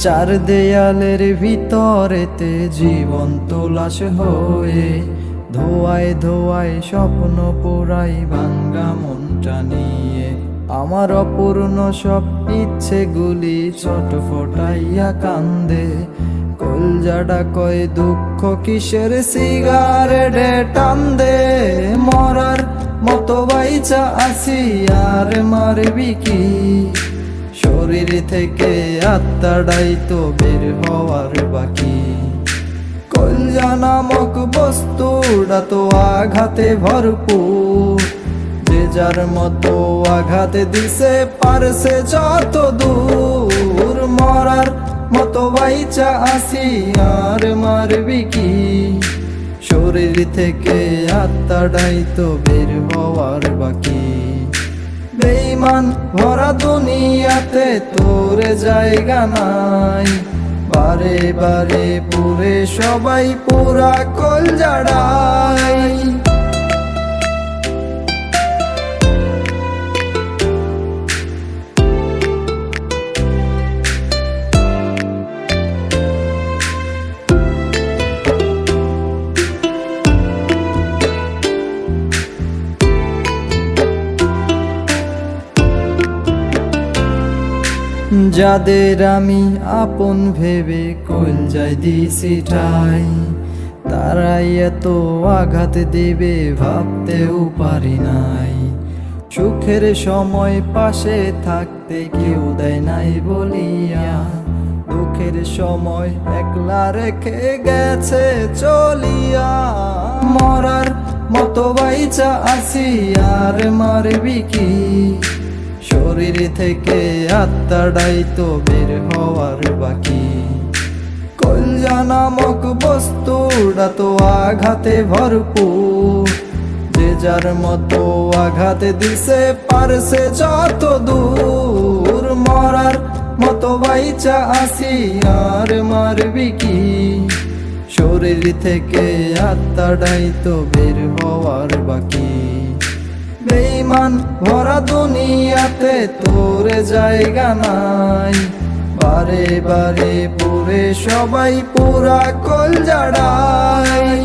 চার দেয়ালের ভিতরেতে জীবন্ত লাশ হয়ে ধোয়ায় ধোয়ায় স্বপ্ন পোড়াই ভাঙ্গা মনটা নিয়ে। আমার অপূর্ণ সব ইচ্ছেগুলি ছটফটাইয়া কান্দে। কলজাটা কয় দুঃখ কিসের, সিগারেটে টান দে। মরার মতো বাইচা আছি আর মারবি কি? শরীর থেকে আত্মাটাই তো বের হওয়ার বাকি। কলজা নামক বস্তুটা তো আঘাতে ভরপুর, যে যার মতো আঘাত দিছে পারছে যত দূর। মরার মতো বাইচা আসি আর মারবি কি? শরীর থেকে আত্মাটাই তো বের হওয়ার বাকি। বেঈমান ভরা দুনিয়াতে তোর জায়গা নাই, বারে বারে পুরে সবাই পুরা কলজাড়াই। যাদের আমি আপন ভেবে কলজায় দিছি ঠাই, তারাই এত আঘাত দেবে ভাবতেও পারি নাই। সুখের সময় পাশে থাকতে কেউ দেয় নাই বলিয়া, দুঃখের সময় একলা রেখে গেছে চলিয়া। মরার মতো বাইচা আছি আর মারবি কি? শরীর থেকে আত্মাটাই তো বের হওয়ার বাকি। কলজা নামক বস্তুটা তো আঘাতে ভরপুর, যে যার মতো আঘাত দিছে পারছে যত দূর। মরার মতো বাইচা আসি আর মারবি কি? শরীর থেকে আত্মাটাই তো বের হওয়ার বাকি। বেঈমান ভরা দুনিয়াতে তোর জায়গা নাই, বারে বারে পুরে সবাই পুরা কলজাড়াই।